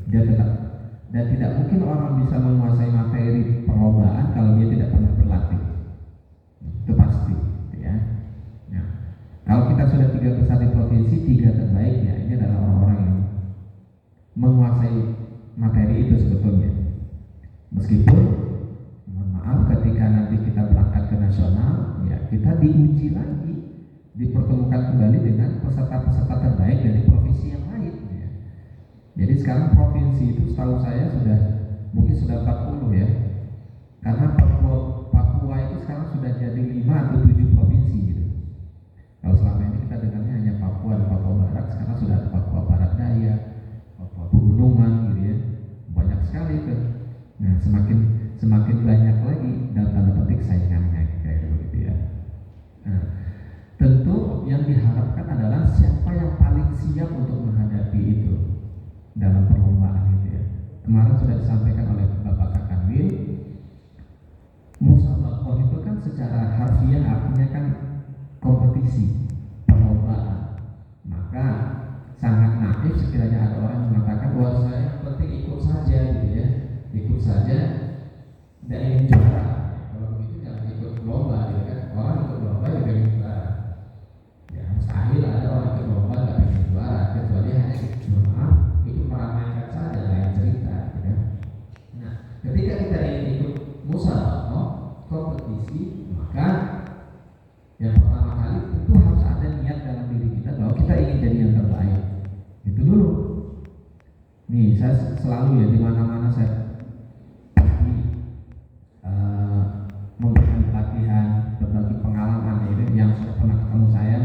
Dia tetap, dan tidak mungkin orang bisa menguasai materi perlombaan kalau dia tidak pernah berlatih. Itu pasti, ya. Nah, kalau kita sudah 3 besar di provinsi, 3 terbaik ya ini adalah orang-orang yang menguasai materi itu sebetulnya. Meskipun mohon maaf ketika nanti kita berangkat ke nasional, ya kita diuji lagi, dipertemukan kembali dengan peserta-peserta terbaik dari provinsi yang lain. Ya. Jadi sekarang provinsi itu setahu saya mungkin sudah 40 ya, karena Papua itu sekarang sudah jadi 5 atau 7 provinsi gitu. Kalau selama ini kita dengarnya hanya Papua dan Papua Barat, sekarang sudah ada Papua Barat Daya, Papua Pegunungan gitu ya, banyak sekali itu. Nah semakin banyak lagi dalam tanda petik saingannya kayak begitu ya. Nah, tentu yang diharapkan adalah siapa yang paling siap untuk menghadapi itu dalam perlombaan itu ya. Kemarin sudah disampaikan oleh Bapak Kakanwil, musabaqah itu kan secara harfiah artinya kan kompetisi, perlombaan. Maka sangat naif sekiranya ada orang yang mengatakan bahwa saya penting ikut saja gitu ya, ikut saja dan ingin juara. Kalau begitu jangan ikut lomba gitu kan. Orang ikut lomba juga ingin juara. Ya mustahil ada orang ikut lomba nggak ingin juara, kecuali hanya ikut meramaikan saja, lain cerita gitu kan. Nah ketika kita ingin ikut musabaqah kompetisi, maka yang pertama kali itu harus ada niat dalam diri kita bahwa kita ingin jadi yang terbaik. Itu dulu. Nih saya selalu ya di mana-mana saya memberikan pelatihan, berbagi pengalaman ini yang sudah pernah ketemu saya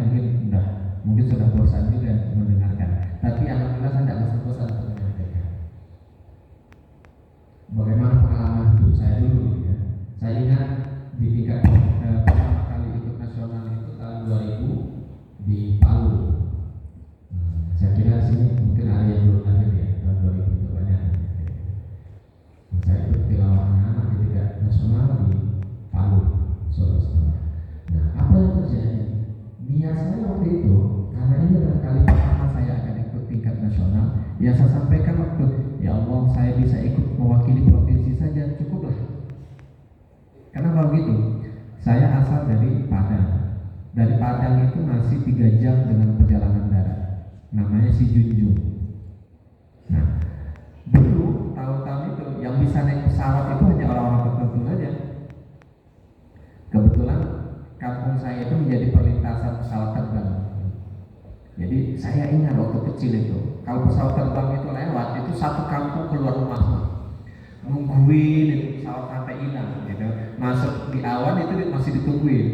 mungkin sudah bosan juga mendengarkan. Tapi alhamdulillah saya tidak bosan untuk menyampaikan bagaimana pengalaman hidup saya dulu ya. Saya ingat di tingkat pertama kali ikut nasional itu tahun 2000 di Palu. Saya kira sini mungkin ada yang belum lahir ya, tahun 2000 itu banyak. Saya ikut tilawah anak di tingkat nasional di Palu, Sulawesi Tengah. Nah, apa yang terjadi? Niat saya waktu itu, karena ini adalah kali pertama saya akan ikut tingkat nasional, yang saya sampaikan waktu, ya Allah saya bisa ikut mewakili provinsi saja, cukuplah. Kenapa begitu? Saya asal dari Padang. Dari Padang itu masih 3 jam dengan perjalanan darat. Namanya si Junjung. Nah, dulu tahun-tahun itu yang bisa naik pesawat itu hanya orang-orang tertentu saja. Kebetulan kampung saya itu menjadi perlintasan pesawat terbang. Jadi saya ingat waktu kecil itu, kalau pesawat terbang itu lewat, itu satu kampung keluar rumah semua, nungguin itu pesawat sampai hilang gitu. Masuk di awan itu masih ditungguin,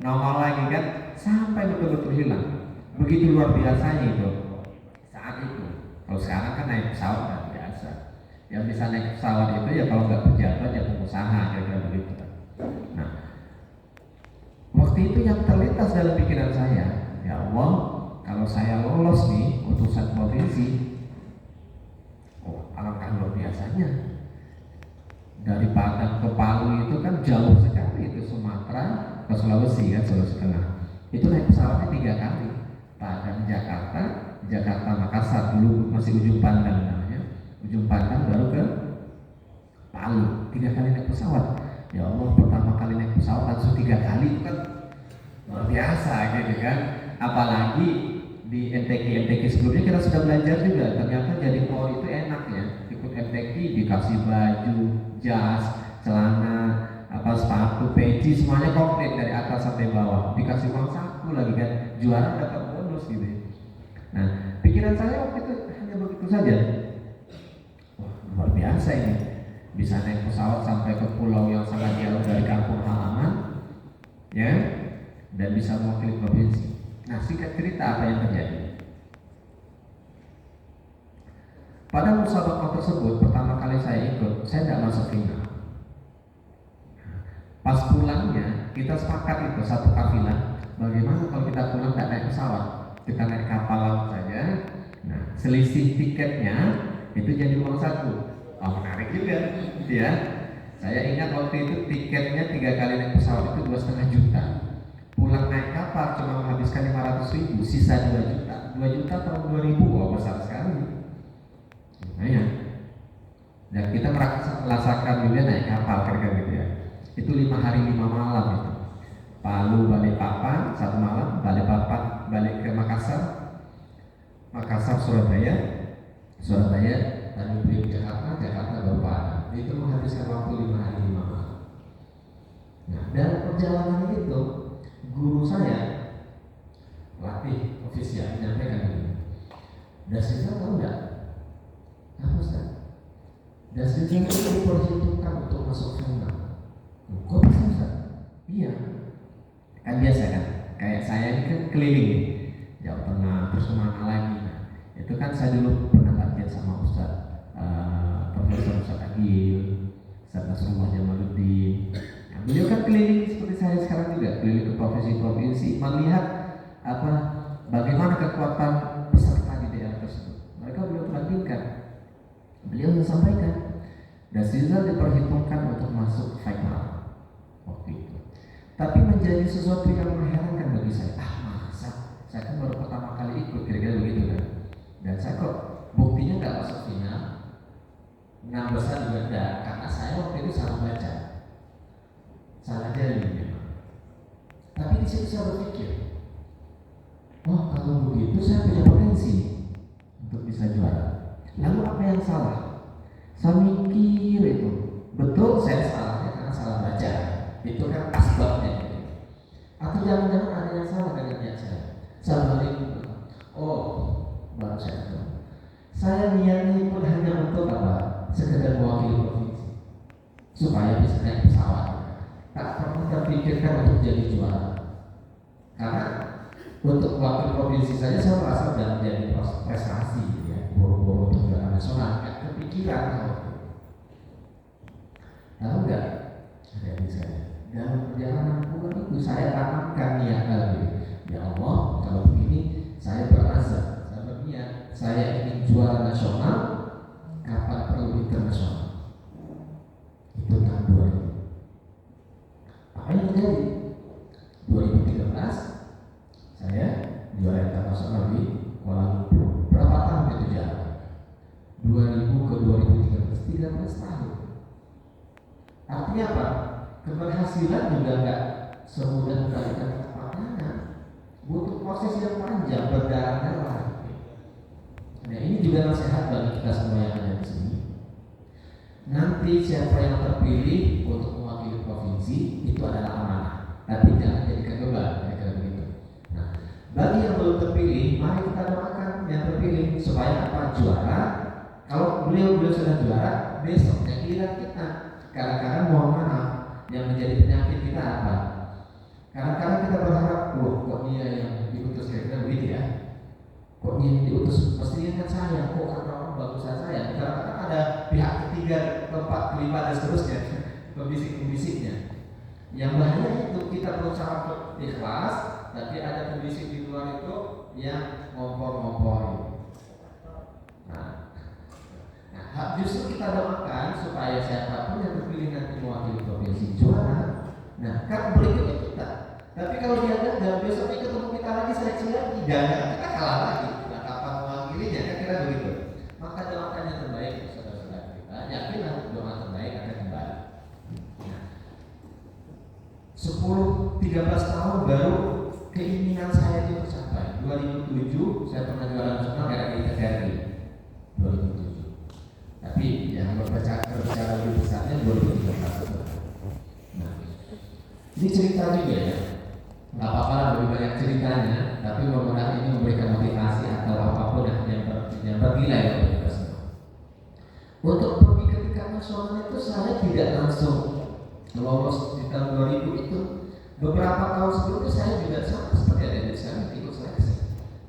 nongol lagi kan sampai betul-betul hilang. Begitu luar biasanya itu saat itu. Kalau sekarang kan naik pesawat kan biasa. Yang bisa naik pesawat itu ya kalau nggak pejabat ya pengusaha kira-kira begitu. Nah, waktu itu yang terlintas dalam pikiran saya, ya Allah, kalau saya lolos nih utusan provinsi, alangkah luar biasanya. Dari Padang ke Palu itu kan jauh sekali, itu Sumatera ke Sulawesi kan, Sulawesi Tengah. Itu naik pesawatnya 3 kali. Padang Jakarta, Jakarta Makassar, dulu masih ujung pandang namanya, ujung pandang baru ke Palu, 3 kali naik pesawat. Ya Allah, pertama kali naik pesawat langsung 3 kali itu kan luar biasa gitu kan. Apalagi di MTQ sebelumnya kita sudah belajar juga, ternyata jadi polri itu enak ya. Ikut MTQ dikasih baju, jas, celana, sepatu, peci, semuanya komplit dari atas sampai bawah. Dikasih uang saku lagi kan, juara dapat bonus gitu. Nah, pikiran saya waktu itu hanya begitu saja. Wah, luar biasa ini. Bisa naik pesawat sampai ke pulau yang sangat jauh dari kampung halaman, ya, dan bisa mewakili provinsi. Nah, singkat cerita apa yang terjadi? Pada musabaqah tersebut, pertama kali saya ikut, saya tidak masuk final. Pas pulangnya, kita sepakat itu satu kafilah. Bagaimana kalau kita pulang tidak naik pesawat, kita naik kapal laut saja. Nah, selisih tiketnya itu jadi uang saku. Oh, menarik juga, gitu ya. Saya ingat waktu itu tiketnya 3 kali naik pesawat itu 2,5 juta. Pulang naik kapal cuma menghabiskan 500.000, sisa 2 juta. 2 juta tahun 2000, wah besar sekali. Nah merasakan dunia naik kapal kira-kira gitu ya. Itu 5 hari 5 malam itu. Palu Balikpapan 1 malam, Balikpapan balik ke Makassar, Makassar Surabaya, Tanjung Priok Jakarta, Jakarta baru Padang. Itu menghabiskan waktu 5 hari 5 malam. Nah, dalam perjalanan itu guru saya pelatih ofisial menyampaikan begini. Dasrisa tahu nggak? Apa Ustaz? Dasrisa itu diperhitungkan untuk masuk final. Kok bisa Ustaz? Iya. Kan biasa kan? Kayak saya ini kan keliling nih, Jawa Tengah, terus kemana lagi? Nah, itu kan saya dulu pernah latihan sama Ustaz Profesor Ustaz Agil, Ustaz Nasrullah Jamaluddin. Nah, beliau kan keliling seperti saya sekarang juga, keliling ke provinsi-provinsi, melihat bagaimana kekuatan peserta di daerah tersebut. Mereka beliau perhatikan, beliau menyampaikan, Dasrisa diperhitungkan untuk masuk final waktu itu. Tapi menjadi sesuatu yang mengherankan bagi saya. Masa? Saya kan baru pertama kali ikut, kira-kira begitu kan. Dan saya kok buktinya nggak masuk final, 6 besar juga enggak, karena saya waktu itu salah baca, salah jari memang. Tapi di situ saya berpikir, kalau begitu saya punya potensi untuk bisa juara. Lalu apa yang salah? Saya mikir itu, betul saya salahnya karena salah baca. Itu kan asbabnya. Atau jangan-jangan ada yang salah dengan niat saya. Saya balik, baru saya tahu. Saya niatnya pun hanya untuk apa? Sekedar mewakili provinsi, supaya bisa naik pesawat. Tak pernah terpikirkan untuk jadi juara. Karena untuk wakil provinsi saja saya merasa sudah menjadi prestasi, ya. Boro-boro untuk juara nasional, nggak kepikiran kalau itu. Tahu nggak? Dari saya. Dalam perjalanan bukan itu saya tanamkan niat lagi. Ya Allah, kalau begini saya berazam, saya berniat, saya ingin juara nasional, kapan perlu internasional. Itu tahun 2000. Apa yang terjadi? 2013 saya juara internasional di Kuala Lumpur. Berapa tahun itu jalan? 2000 ke 2013, 13 tahun. Artinya apa? Keberhasilan juga nggak semudah membalikan telapak tangan. Butuh proses yang panjang, berdarah-darah. Nah, ini juga nasihat bagi kita semua yang ada di sini. Nanti siapa yang terpilih untuk mewakili provinsi itu adalah amanah, tapi jangan jadikan beban, kira-kira begitu. Nah, bagi yang belum terpilih, mari kita doakan yang terpilih supaya apa? Juara. Kalau beliau sudah juara, besoknya giliran kita. Kadang-kadang mohon maaf, yang menjadi penyakit kita apa? Kadang-kadang kita berharap, kok dia yang diutus, kira-kira begitu ya? Kok dia yang diutus? Mestinya kan saya, kok karena orang bagusan saya. Kadang-kadang ada pihak ketiga, keempat, kelima dan seterusnya, pembisik-pembisiknya. Yang bahaya itu kita berusaha untuk ikhlas, tapi ada pembisik di luar itu yang ngompor-ngompor. Nah, justru kita doakan supaya siapapun yang terpilih nanti mewakili provinsi juara. Nah, kan berikutnya kita. Tapi kalau dia gagal, besoknya ketemu kita lagi seleksi lagi, gagal kita kalah lagi. Nah, kapan mewakilinya? Kira-kira begitu. Maka doakan yang terbaik, saudara-saudara kita. Yakinlah doa terbaik akan kembali. Nah, 10-13 tahun baru keinginan saya itu tercapai. 2007 saya pernah juara nasional dari TVRI. 2007. Tapi yang berbicara lebih besarnya 2013. Nah, ini cerita juga ya. Nggak apa-apa lah lebih banyak ceritanya, tapi mudah-mudahan ini memberikan motivasi atau apapun yang bernilai bagi kita semua. Untuk pergi ke tingkat nasional itu saya tidak langsung lolos di tahun 2000 itu. Beberapa tahun sebelumnya saya juga sama seperti ada di sana ikut seleksi.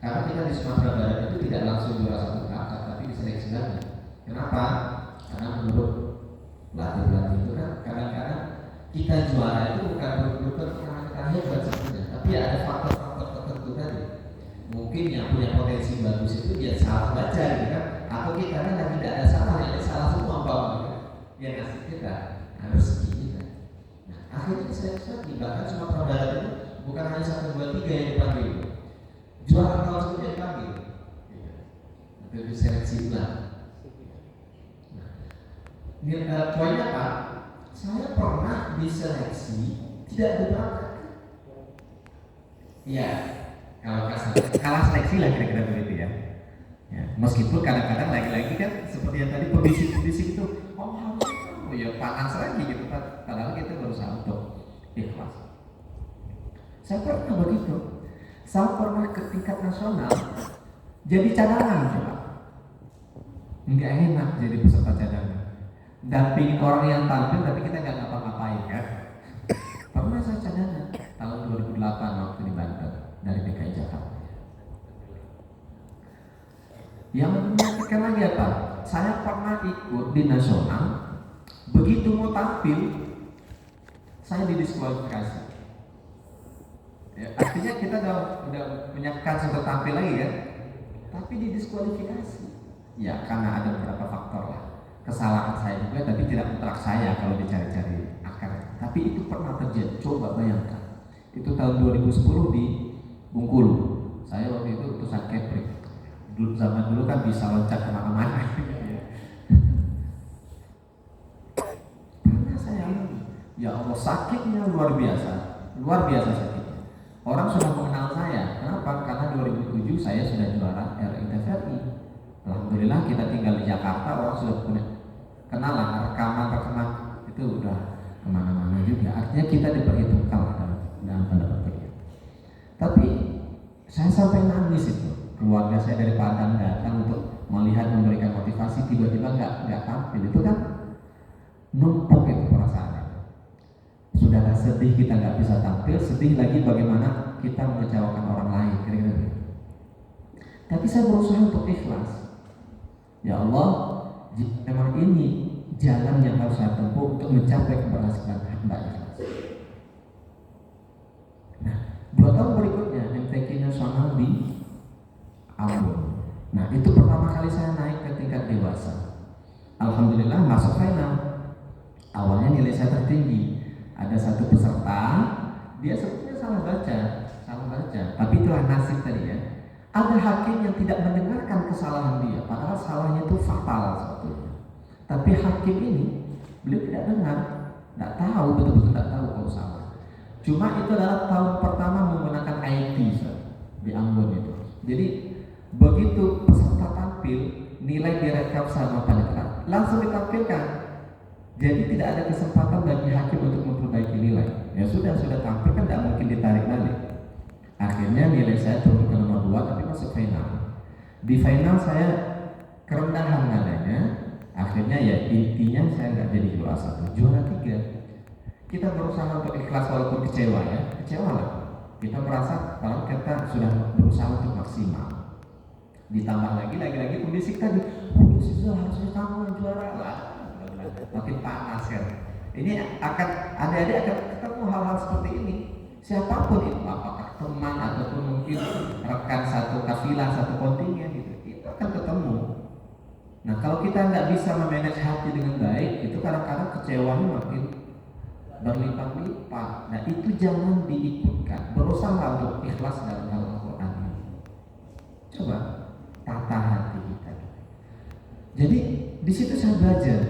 Karena kita di Sumatera Barat itu tidak langsung juara satu kakak, tapi diseleksi lagi. Kenapa? Karena menurut pelatih-pelatih itu kan kadang-kadang kita juara itu bukan betul-betul karena kita hebat sebenarnya, tapi ada faktor-faktor tertentu tadi. Mungkin yang punya potensi bagus itu dia salah baca gitu kan, atau kita kan lagi tidak ada salah, yang salah semua gitu. Yang ngasih kita harus kita. Nah, akhirnya diseleksi lagi, bahkan Sumatera Barat itu bukan hanya 1, 2, 3 yang dipanggil, juara tahun sebelumnya dipanggil, itu diseleksi ulang. Poinnya apa? Saya pernah diseleksi tidak berbakat. Iya, kalau kalah seleksi lah kira-kira begitu ya. Ya, meskipun kadang-kadang lagi-lagi kan seperti yang tadi pembisik-pembisik itu, oh harusnya kamu ya panas lagi gitu kan. Padahal kita berusaha untuk ikhlas. Saya pernah begitu. Saya pernah ke tingkat nasional jadi cadangan coba. Nggak enak jadi peserta cadangan. Dampingin orang yang tampil tapi kita nggak ngapa-ngapain kan. Pernah saya cadangan tahun 2008 waktu di Banten dari DKI Jakarta. Yang menyakitkan lagi apa? Saya pernah ikut di nasional, begitu mau tampil, saya didiskualifikasi. Ya, artinya kita udah menyiapkan sudah tampil lagi kan, tapi didiskualifikasi. Ya karena ada beberapa faktor lah. Kesalahan saya juga, tapi tidak mutlak saya kalau dicari-cari akar. Tapi itu pernah terjadi. Coba bayangkan. Itu tahun 2010 di Bengkulu. Saya waktu itu utusan Kepri. Zaman dulu kan bisa loncat kemana-mana. Karena saya ya Allah sakitnya luar biasa sakitnya. Orang sudah mengenal saya. Kenapa? Karena 2007 saya sudah juara RI TVRI. Alhamdulillah kita tinggal di Jakarta, orang sudah punya kenalan, rekaman itu udah kemana-mana juga. Artinya kita diperhitungkan dalam tanda petik. Tapi saya sampai nangis itu. Keluarga saya dari Padang datang untuk melihat, memberikan motivasi, tiba-tiba nggak tampil. Itu kan numpuk itu perasaannya. Sudah sedih kita nggak bisa tampil, sedih lagi bagaimana kita mengecewakan orang lain, kira-kira gitu. Tapi saya berusaha untuk ikhlas. Ya Allah, memang ini jalan yang harus saya tempuh untuk mencapai keberhasilan hamba ikhlas. Nah, 2 tahun berikutnya MTQ nasional di Ambon. Nah, itu pertama kali saya naik ke tingkat dewasa. Alhamdulillah masuk final. Awalnya nilai saya tertinggi. Ada satu peserta, dia sebetulnya salah baca, tapi itulah nasib tadi ya. Ada hakim yang tidak mendengarkan kesalahan dia, padahal salahnya itu fatal sebetulnya. Tapi hakim ini beliau tidak dengar, tidak tahu, betul-betul tidak tahu kalau salah. Cuma itu adalah tahun pertama menggunakan IT di Ambon itu. Jadi begitu peserta tampil, nilai direkap sama panitia langsung ditampilkan. Jadi tidak ada kesempatan bagi hakim untuk memperbaiki nilai. Ya sudah tampil kan tidak mungkin ditarik balik. Akhirnya nilai saya turun ke nomor 2 tapi masuk final. Di final saya kerendahan nadanya. Akhirnya ya intinya saya nggak jadi juara 1, juara 3. Kita berusaha untuk ikhlas walaupun kecewa ya, kecewa lah. Kita merasa kalau kita sudah berusaha untuk maksimal. Ditambah lagi pembisik tadi, Sudah harusnya kamu yang juara lah. Makin panas kan. Ini akan adik-adik akan ketemu hal-hal seperti ini. Siapapun itu, apakah teman ataupun mungkin rekan satu kafilah, satu kontingen gitu, itu akan ketemu. Nah kalau kita nggak bisa memanage hati dengan baik, itu kadang-kadang kecewanya makin berlipat-lipat. Nah itu jangan diikutkan. Berusaha untuk ikhlas dalam hal Al-Quran. Coba tata hati kita. Jadi di situ saya belajar.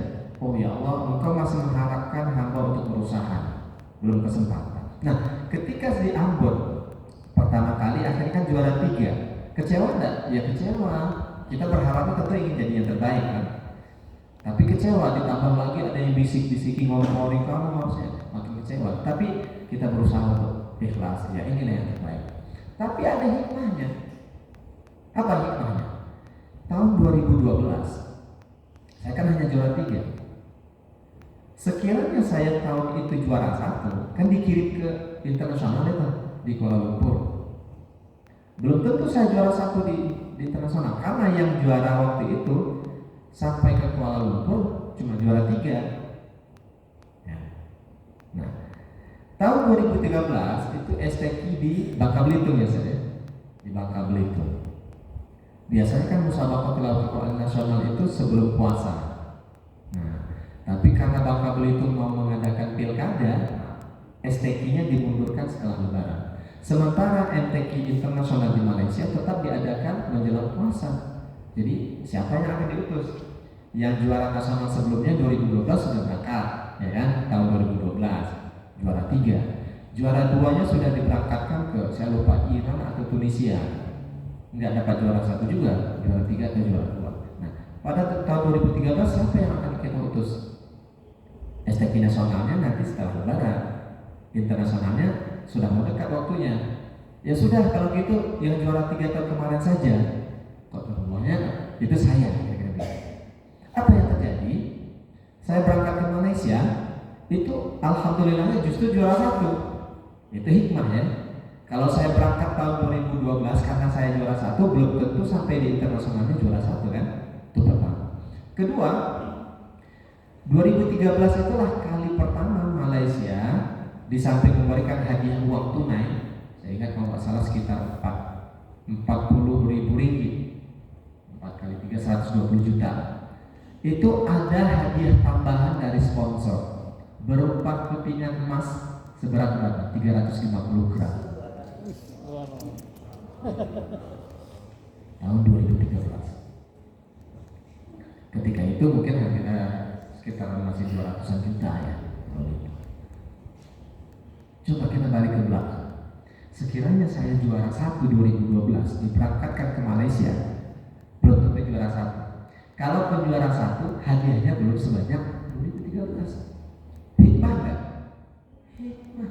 Oh ya Allah, Engkau masih mengharapkan hamba untuk berusaha. Belum kesempatan. Nah, ketika di Ambon pertama kali akhirnya kan juara 3, kecewa enggak? Ya kecewa. Kita berharap tentu ingin jadi yang terbaik kan. Tapi kecewa, ditambah lagi ada yang bisik-bisiki ngomong-ngomong kamu harusnya makin kecewa. Tapi kita berusaha untuk ikhlas. Ya inilah yang terbaik. Tapi ada hikmahnya. Apa hikmahnya? Tahun 2012 saya kan hanya juara 3. Sekiranya saya tahun itu juara 1, kan dikirim ke internasional ya di Kuala Lumpur. Belum tentu saya juara 1 di internasional, karena yang juara waktu itu sampai ke Kuala Lumpur cuma juara 3. Ya. Nah, tahun 2013 itu STQ di Bangka Belitung ya saya, di Bangka Belitung. Biasanya kan musabaqah tilawatul Quran nasional itu sebelum puasa. Nah, tapi karena Bangka Belitung mau mengadakan pilkada, STQ-nya dimundurkan setelah Lebaran. Sementara MTQ internasional di Malaysia tetap diadakan menjelang puasa. Jadi siapa yang akan diutus? Yang juara nasional sebelumnya 2012 sudah berangkat, ya kan? Tahun 2012 juara 3. Juara 2-nya sudah diberangkatkan ke, saya lupa, Iran atau Tunisia. Nggak dapat juara 1 juga, juara 3 atau juara 2. Nah, pada tahun 2013 siapa yang akan kita utus? STQ nasionalnya nanti setelah lebaran, internasionalnya sudah mau dekat waktunya. Ya sudah, kalau gitu yang juara 3 tahun kemarin saja. Kok semuanya itu saya, kira-kira begitu. Apa yang terjadi? Saya berangkat ke Malaysia, itu alhamdulillahnya justru juara 1. Itu hikmah ya. Kalau saya berangkat tahun 2012 karena saya juara 1, belum tentu sampai di internasionalnya juara 1 kan? Itu pertama. Kedua, 2013 itulah kali pertama Malaysia di samping memberikan hadiah uang tunai, saya ingat kalau nggak salah sekitar 40.000 ringgit, 4 kali 3 120 juta. Itu ada hadiah tambahan dari sponsor berupa kepingan emas seberat berapa? 350 gram. Tahun 2013. Ketika itu mungkin harganya sekitar masih 200-an juta ya. Coba kita balik ke belakang. Sekiranya saya juara 1 2012 diberangkatkan ke Malaysia, belum tentu juara 1. Kalau pun juara 1, hadiahnya belum sebanyak 2013. Hikmah enggak? Hikmah.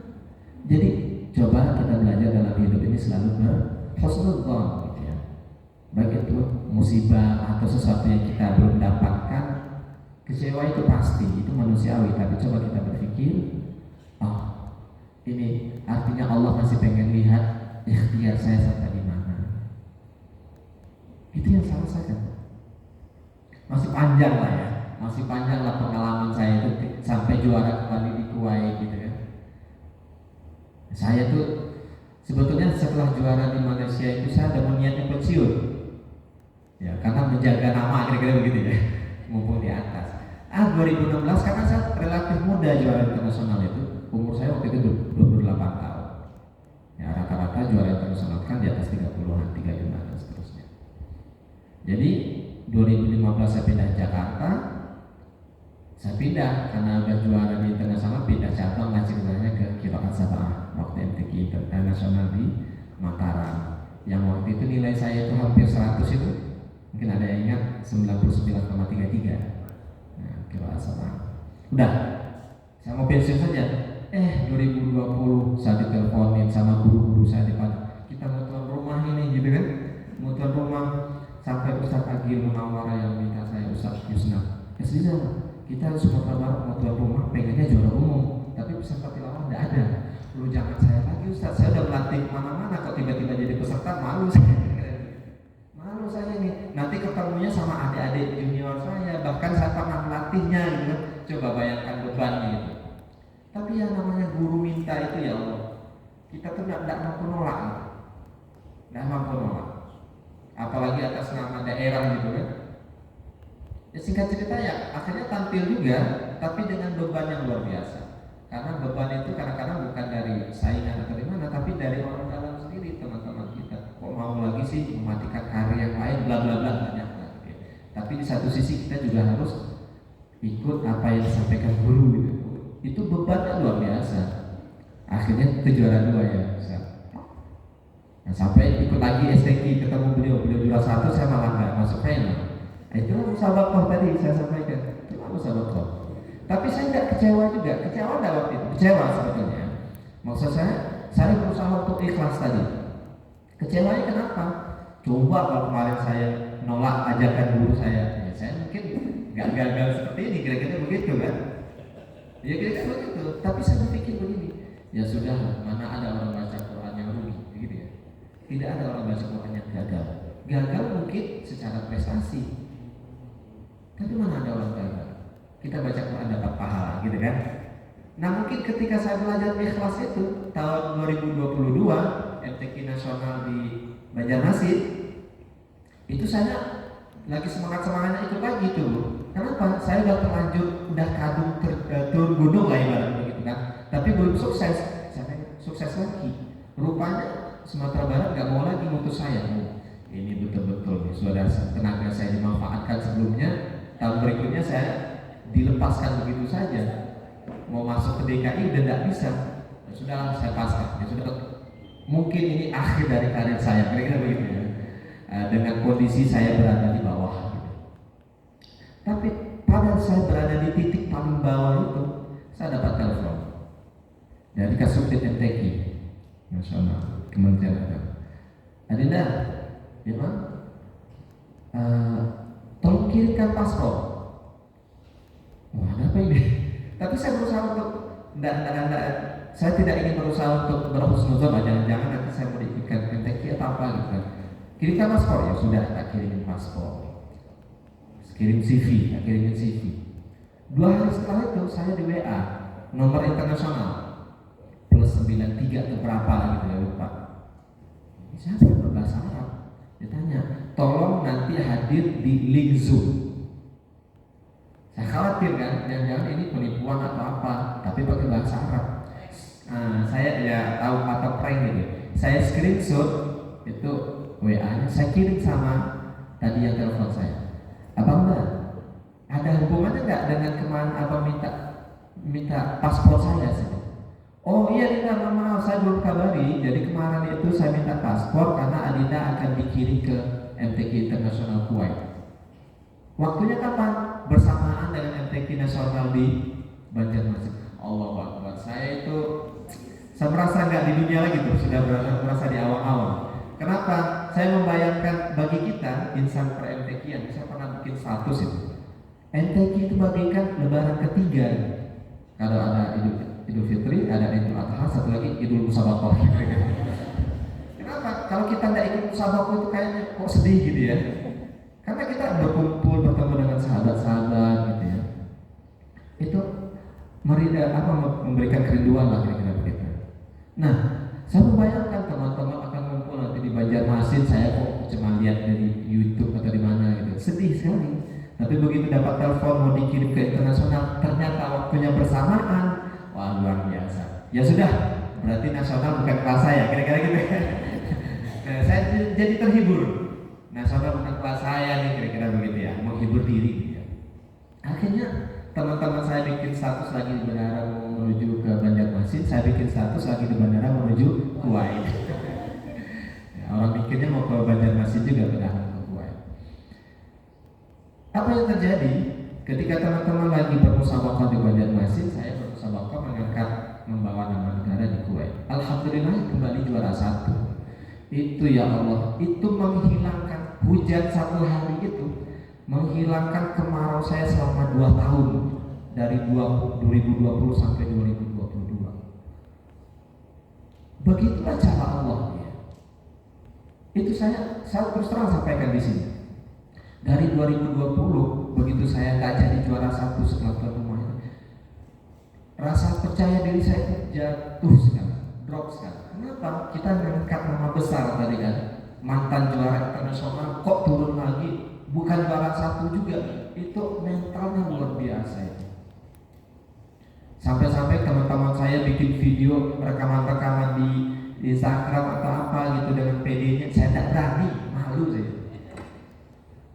Jadi coba kita belajar dalam hidup ini selalu berhusnudzon gitu ya. Baik itu musibah atau sesuatu yang kita belum dapatkan, kecewa itu pasti, itu manusiawi. Tapi coba kita berpikir, oh ini artinya Allah masih pengen lihat ikhtiar saya sampai di mana. Itu yang saya rasakan. Masih panjang lah ya, masih panjang lah pengalaman saya itu sampai juara kembali di Kuwait gitu kan. Saya tuh sebetulnya setelah juara di Malaysia itu saya ada niatnya pensiun, ya karena menjaga nama kira-kira begitu ya, mumpung di atas. 2016 karena saya relatif muda juara internasional itu, umur saya waktu itu 28 tahun. Ya rata-rata juara internasional kan di atas 30-an, 35 dan seterusnya. Jadi 2015 saya pindah Jakarta, saya pindah karena udah juara di internasional, pindah cabang lah ceritanya ke Qiraat Sab'ah waktu MTQ internasional di Mataram. Yang waktu itu nilai saya itu hampir 100 itu, mungkin ada yang ingat 99,33. Nah, Qiraat Sab'ah. Udah, saya mau pensiun saja. 2020 saya diteleponin sama guru-guru saya di Padang. Kita mau tuan rumah ini gitu kan, mau tuan rumah. Sampai Ustaz Agil Munawara yang minta saya, Ustaz Yusna, kita Sumatera Barat mau tuan rumah, pengennya juara umum, tapi peserta tilawah tidak ada. Lu jangan saya lagi Ustaz, saya udah melatih mana-mana, kok tiba-tiba jadi peserta, malu saya. Malu saya nih, nanti ketemunya sama adik-adik junior saya, bahkan saya pernah melatihnya gitu kan. Coba bayangkan bebannya itu. Tapi yang namanya guru minta itu ya Allah, kita tuh tidak mampu nolak, tidak mampu nolak. Apalagi atas nama daerah gitu kan. Ya singkat cerita ya akhirnya tampil juga, tapi dengan beban yang luar biasa. Karena beban itu kadang-kadang bukan dari saingan atau dari mana, tapi dari orang dalam sendiri, teman-teman kita. Kok mau lagi sih mematikan karir yang lain, bla bla bla, banyak lah. Tapi di satu sisi kita juga harus ikut apa yang disampaikan guru gitu. Itu bebannya luar biasa. Akhirnya ke juara 2 ya. Nah, sampai ikut lagi STQ, ketemu beliau juara 1, saya malah nggak masuk final. Nah, itulah musabakoh tadi saya sampaikan, itulah musabakoh. Tapi saya nggak kecewa juga, kecewa nggak waktu itu? Kecewa sebetulnya. Maksud saya berusaha untuk ikhlas tadi. Kecewanya kenapa? Coba kalau kemarin saya nolak ajakan guru saya, ya saya mungkin nggak gagal seperti ini, kira-kira begitu kan? Ya kira-kira begitu. Tapi saya berpikir begini, ya sudah, mana ada orang baca Quran yang rugi, begitu ya. Tidak ada orang baca Quran yang gagal. Gagal mungkin secara prestasi, tapi mana ada orang gagal. Kita baca Quran dapat pahala, gitu kan? Nah mungkin ketika saya belajar ikhlas itu tahun 2022 MTQ nasional di Banjarmasin, itu saya lagi semangatnya ikut lagi tuh. Kenapa? Saya udah terlanjur, udah kadung turun gunung lah ibaratnya gitu kan. Tapi belum sukses. Saya sukses lagi. Rupanya Sumatera Barat gak mau lagi ngutus saya. Ini betul-betul nih, saudara, tenaga saya dimanfaatkan sebelumnya. Tahun lepaskan begitu saja. Mau masuk ke DKI udah tidak bisa. Ya sudah, saya paskan. Ya sudah, mungkin ini akhir dari karir saya, kira-kira begitu ya. Dengan kondisi saya berada di bawah. Tapi pada saya berada di titik paling bawah itu, saya dapat telepon dari Kasubdit MTQ Nasional, Kementerian Agama. Adinda, ya Pak, tolong kirimkan paspor. Wah, ada apa ini? Tapi saya berusaha untuk saya tidak ingin berusaha untuk berhusnuzon, jangan-jangan nanti saya mau diikutkan MTQ atau apa gitu kan. Kirimkan paspor, ya sudah, tak kirimin paspor. Kirim CV, tak kirimin CV. 2 hari setelah itu saya di WA, nomor internasional +93 atau berapa gitu ya, lupa. Siapa yang berbahasa Arab? Dia tanya, tolong nanti hadir di link Zoom. Saya khawatir kan, jangan-jangan ini penipuan atau apa, tapi pakai bahasa Arab. Saya ya tahu atau prank gitu. Saya screenshot itu WA-nya, saya kirim sama tadi yang telepon saya. Abang Mbak, ada hubungannya nggak dengan kemarin abang minta paspor saya sih? Oh iya Adinda, maaf saya belum kabari. Jadi kemarin itu saya minta paspor karena Adinda akan dikirim ke MTQ Internasional Kuwait. Waktunya kapan? Bersamaan dengan MTQ Nasional di Banjarmasin. Allah Akbar. Saya merasa nggak di dunia lagi tuh, sudah merasa di awal-awal. Kenapa? Saya membayangkan bagi kita insan per MTQ-an, saya pernah bikin status itu. MTQ itu bagikan lebaran ketiga. Kalau ada Idul Fitri, ada Idul Adha, satu lagi Idul Musabaqah. Kenapa? Kalau kita tidak ikut Musabaqah itu kayaknya kok sedih gitu ya. Karena kita berkumpul, bertemu dengan sahabat-sahabat gitu ya. Itu memberikan kerinduan lah kira-kira begitu. Nah, saya membayangkan teman-teman akan ngumpul nanti di Banjarmasin, saya kok cuma lihat dari YouTube atau di mana gitu. Sedih sekali. Tapi begitu dapat telepon mau dikirim ke internasional, ternyata waktunya bersamaan. Wah, luar biasa. Ya sudah, berarti nasional bukan kelas saya, kira-kira gitu. Nah, saya jadi terhibur. Nasional bukan kelas saya nih, kira-kira begitu ya, menghibur diri gitu ya. Akhirnya teman-teman saya bikin status lagi di bandara mau menuju ke Banjarmasin, saya bikin status lagi di bandara menuju Kuwait. Ya, orang mikirnya mau ke Banjarmasin juga, benar ke Kuwait. Apa yang terjadi ketika teman-teman lagi bermusabaqah di Banjarmasin, saya bermusabaqah mengangkat membawa nama negara di Kuwait. Alhamdulillah kembali juara 1. Itu ya Allah, itu menghilangkan hujan 1 hari itu, menghilangkan kemarau saya selama 2 tahun dari 2020 sampai 2022. Begitulah cara Allah ya. Itu saya terus terang sampaikan di sini. Dari 2020 begitu saya nggak jadi juara 1 setelah tuan rumah itu, rasa percaya diri saya itu jatuh sekali, drop sekali. Kenapa? Kita mengangkat nama besar tadi kan, mantan juara internasional kok turun lagi, bukan juara 1 juga. Itu mentalnya luar biasa itu. Sampai-sampai teman-teman saya bikin video rekaman-rekaman di Instagram atau apa gitu dengan PD-nya, saya tidak berani, malu sih.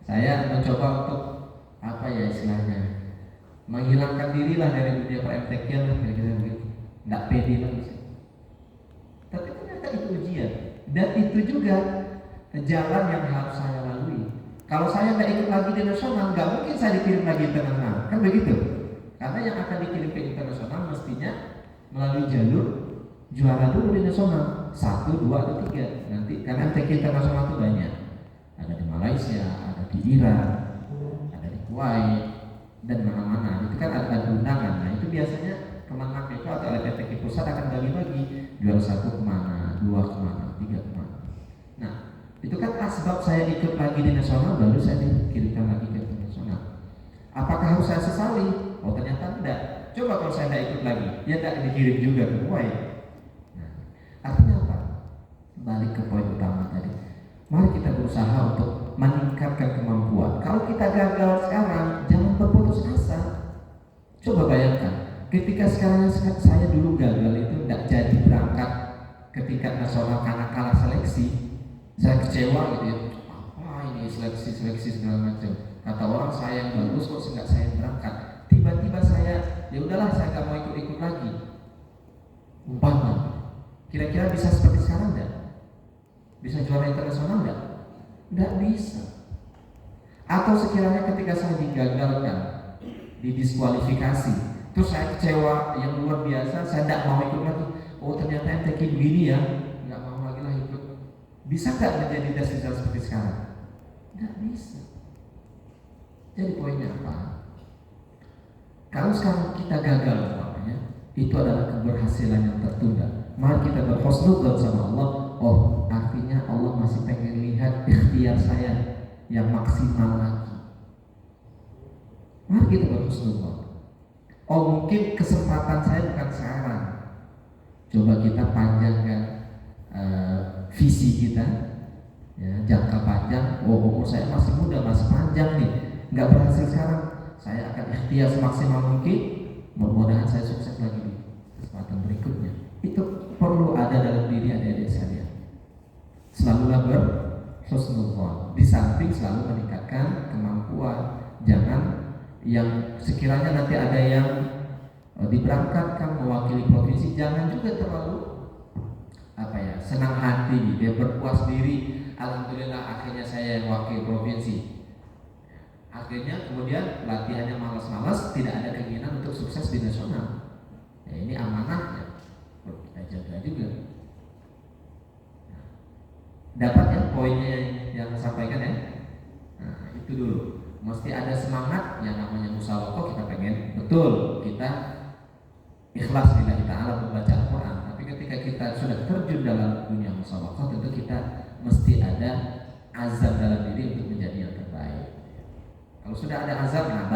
Saya mencoba untuk apa ya istilahnya, menghilangkan diri lah dari dunia per-MTQ-an lah, kira-kira begitu. Tidak pede lagi sih. Tapi ternyata itu ujian, dan itu juga jalan yang harus saya lalui. Kalau saya tidak ikut lagi di nasional, nggak mungkin saya dikirim lagi internasional, kan begitu? Karena yang akan dikirim ke internasional mestinya melalui jalur juara dulu di nasional, 1, 2, atau 3. Nanti karena MTQ internasional itu banyak, ada di Malaysia, ada di Iran, ada di Kuwait, dan mana-mana. Itu kan ada undangan. Nah itu biasanya Kemenang itu atau LPTQ pusat akan bagi-bagi, juara 1 kemana, 2 kemana, 3 kemana. Nah itu kan asbab saya ikut lagi di nasional, baru saya dikirimkan lagi ke internasional. Apakah harus saya sesali? Oh ternyata tidak. Coba kalau saya tidak ikut lagi, ya tidak dikirim juga ke Kuwait. Nah, artinya apa? Balik ke poin utama tadi. Mari kita berusaha untuk meningkatkan kemampuan. Kalau kita gagal sekarang, jangan berputus asa. Coba bayangkan, ketika sekarang saya dulu gagal itu tidak jadi berangkat ketika nasional karena kalah seleksi, saya kecewa gitu ya. Apa ini seleksi segala macam? Kata orang saya yang bagus kok nggak saya berangkat. Tiba-tiba ya udahlah saya nggak mau ikut-ikut lagi. Umpama, kira-kira bisa seperti sekarang nggak? Bisa juara internasional nggak? Nggak bisa. Atau sekiranya ketika saya digagalkan, didiskualifikasi, terus saya kecewa yang luar biasa, saya tidak mau ikut lagi. Oh ternyata MTQ begini ya, nggak mau lagi lah ikut. Bisa nggak menjadi dasar seperti sekarang? Nggak bisa. Jadi poinnya apa? Kalau sekarang kita gagal umpamanya, itu adalah keberhasilan yang tertunda. Mari kita berhusnudzon sama Allah. Oh, artinya Allah masih pengen lihat ikhtiar saya yang maksimal lagi. Mari kita berhusnudzon. Oh, mungkin kesempatan saya bukan sekarang. Coba kita panjangkan visi kita, ya, jangka panjang. Oh, umur saya masih muda, masih panjang nih. Nggak berhasil sekarang, saya akan ikhtiar semaksimal mungkin. Mudah-mudahan saya sukses lagi di kesempatan berikutnya. Itu perlu ada dalam diri adik-adik sekalian. Selalulah berhusnudzon. Di samping selalu meningkatkan kemampuan. Jangan yang sekiranya nanti ada yang diberangkatkan mewakili provinsi, jangan juga terlalu senang hati, dia berpuas diri. Alhamdulillah akhirnya saya yang wakil provinsi. Akhirnya kemudian latihannya malas-malas, tidak ada keinginan untuk sukses di nasional. Ya, ini amanahnya, perlu kita jaga juga. Dapat ya poinnya yang saya sampaikan ya. Nah, itu dulu. Mesti ada semangat yang namanya musyawarah. Kita pengen betul kita ikhlas lillahi ta'ala membaca Al-Quran. Tapi ketika kita sudah terjun dalam dunia musyawarah, tentu kita mesti ada azam dalam diri untuk menjadi yang terbaik. Kalau sudah ada azam, nah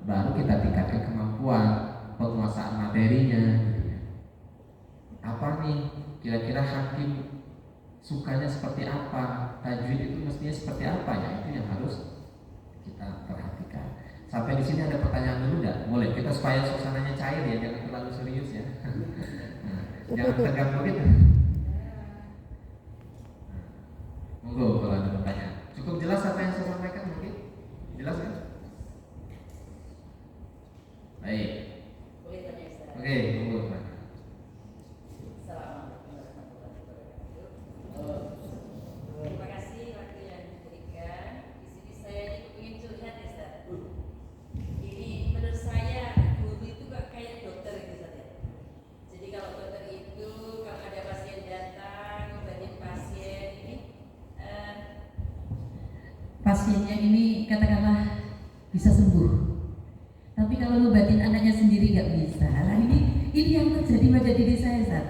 baru kita tingkatkan kemampuan penguasaan materinya. Gitu ya. Apa nih kira-kira hakim sukanya seperti apa? Tajwid itu mestinya seperti apa ya? Itu yang harus kita perhatikan. Sampai di sini ada pertanyaan dulu nggak? Boleh kita supaya suasananya cair ya, jangan terlalu serius ya. Nah, jangan tegang begitu. Monggo kalau ada pertanyaan. Cukup jelas apa yang saya sampaikan mungkin? Jelas kan? Baik. Boleh tanya Ustaz? Oke, monggo. Terima kasih waktu yang diberikan. Di sini saya ingin curhat ya Ustaz. Ini menurut saya guru itu kok kayak dokter gitu Ustaz ya. Jadi kalau dokter itu kalau ada pasien datang ngobatin pasien ini pasiennya ini katakanlah bisa sembuh. Tapi kalau ngobatin anaknya sendiri nggak bisa. Nah ini yang terjadi pada diri saya Ustaz.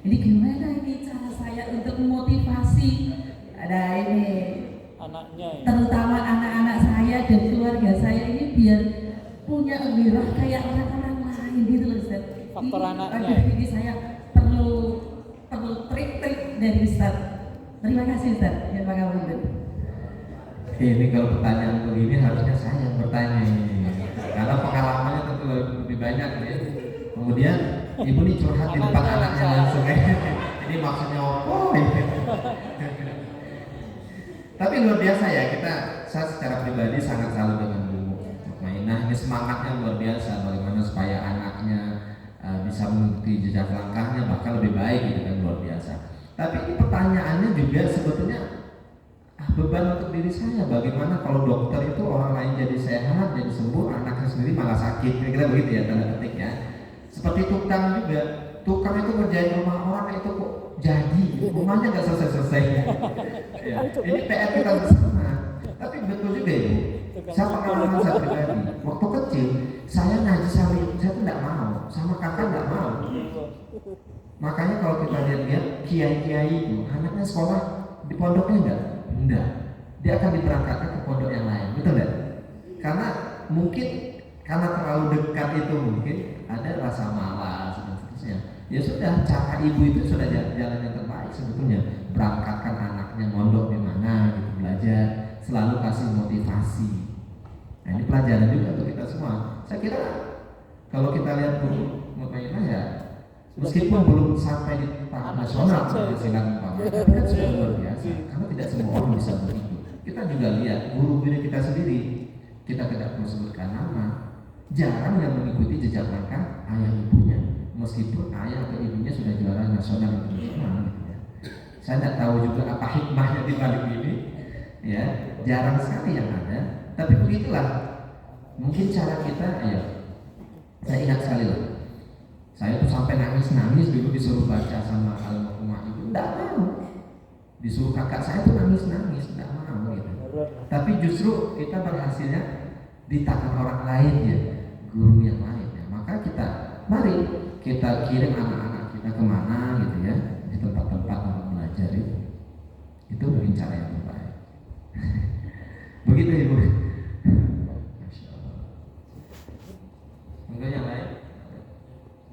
Ini gimana ini cara saya untuk memotivasi ada ini anaknya ya? Terutama anak-anak saya dan keluarga saya ini biar punya gairah kayak orang-orang lain gitu loh Ustaz. Faktor anaknya. Ini saya perlu trik-trik dari Ustaz. Terima kasih Ustaz. Ya, ini kalau pertanyaan begini harusnya saya yang bertanya ini. Karena pengalamannya tentu lebih banyak ya. Kemudian ibu ini curhat di depan anaknya langsung. Ini maksudnya apa? Tapi luar biasa ya, saya secara pribadi sangat salut dengan Bu Mukmainah. Ini semangatnya luar biasa, bagaimana supaya anaknya bisa mengikuti jejak langkahnya, bahkan lebih baik gitu kan, luar biasa. Tapi ini pertanyaannya juga sebetulnya beban untuk diri saya. Bagaimana kalau dokter itu orang lain jadi sehat, jadi sembuh, anaknya sendiri malah sakit, kira-kira begitu ya, tanda petik ya. Seperti tukang juga, tukang itu ngerjain rumah orang itu kok jadi, rumahnya nggak selesai-selesai. Ya, ini PR kita bersama. Tapi betul juga Ibu, saya pengalaman saya pribadi. Waktu kecil, saya ngaji sama ibu saya tuh nggak mau, sama kakak nggak mau. Makanya kalau kita lihat kiai-kiai itu, anaknya sekolah di pondoknya enggak. Dia akan diberangkatkan ke pondok yang lain, betul nggak? Karena mungkin karena terlalu dekat itu mungkin ada rasa malas dan seterusnya. Ya sudah, cara ibu itu sudah jalan yang terbaik sebetulnya. Berangkatkan anaknya mondok di mana gitu, belajar, selalu kasih motivasi. Nah ini pelajaran juga untuk kita semua. Saya kira kalau kita lihat Bu Mukmainah ya, meskipun belum sampai di tahap nasional penghasilan umpama, tapi kan sudah luar biasa. Karena tidak semua orang bisa begitu. Kita juga lihat guru-guru kita sendiri, kita tidak perlu sebutkan nama. jarang yang mengikuti jejak langkah ayah ibunya, meskipun ayah atau ibunya sudah juara nasional internasional gitu ya. Saya tidak tahu juga apa hikmahnya di balik ini, ya jarang sekali yang ada. Tapi begitulah, mungkin cara kita, ya saya ingat sekali loh. Saya tuh sampai nangis dulu disuruh baca sama almarhumah ibu, tidak mau. Disuruh kakak saya tuh nangis, tidak mau gitu. Tapi justru kita berhasilnya di tangan orang lain ya, guru yang lain ya. Maka mari kita kirim anak-anak kita kemana gitu